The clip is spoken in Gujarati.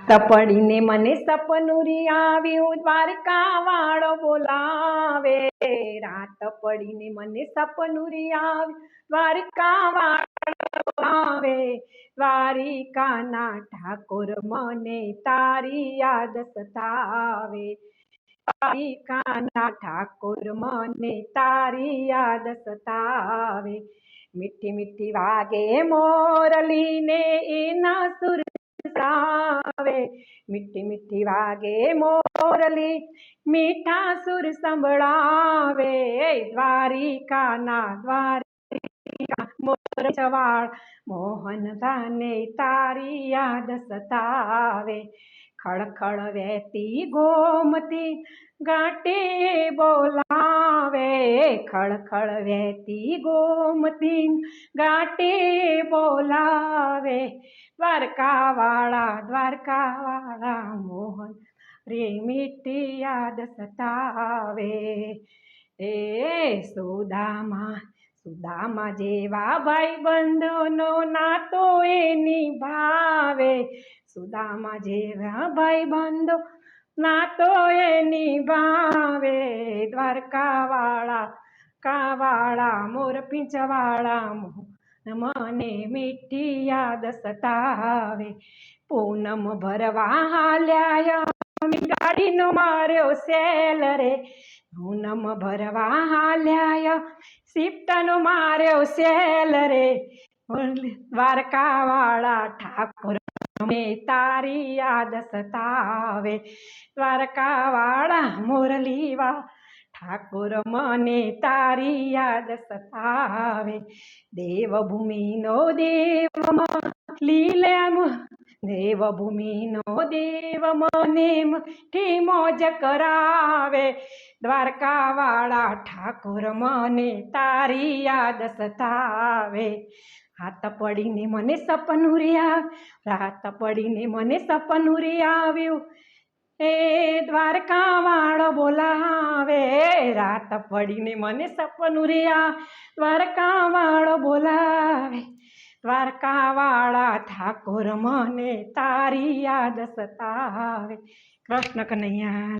તપડીને મને સપનું રી આવ્યું, દ્વારકા વાળો બોલાવે. રાત પડીને મને સપનું રી આવ્યું, દ્વારકા વાળો બોલાવે. દ્વારિકાના ઠાકોર મને તારી યાદ સતાવે. દ્વારિકાના ઠાકોર મને તારી યાદ સતાવે. મીઠી મીઠી વાગે મોરલી ને એના સુર આવે. મીઠી મીઠી વાગે મોરલી, મીઠા સુર સંભળાવે. દ્વારિકા મોર જવાળ મોહન દાને તારી યાદ સતાવે. ખળખળ વહેતી ગોમતી ઘાટે બોલાવે. ખળખળ વહેતી ગોમતી ઘાટે બોલાવે. દ્વારકા વાળા મોહન રે મીઠી યાદ સતાવે. એ સુદામા જેવા ભાઈ બંધોનો નાતો એ નિભાવે. સુદામા જેવા ભાઈ બંધો નાતો એ નિભાવે. દ્વારકા વાળા મોર પીંછવાળા મને મીઠી યાદ સતાવે. પૂનમ ભરવા હાલ્યા ગાડીનો માર્યો સેલ રે. પૂનમ ભરવા હાલ્યા શિફ્ટનો માર્યો સેલ રે. દ્વારકા વાળા ઠાકોર મને તારી યાદ સતાવે. દ્વારકા વાળા મુરલીવા ઠાકોર મને તારી યાદ સતાવે. દેવભૂમિનો દેવ દેવભૂમિનો દેવ મને ઠી મોજ કરાવે. દ્વારકા વાળા ઠાકોર મને તારી યાદ સતાવે. રાત પડીને મને સપનું રે આવ્યું, રાત પડીને મને સપનું રે આવ્યું. એ દ્વારકા વાળો બોલાવે. રાત પડીને મને સપનું રે આવ્યું, દ્વારકા વાળો બોલાવે. દ્વારકા વાળા ઠાકોર મને તારી યાદ સતાવે. કૃષ્ણ કનૈયા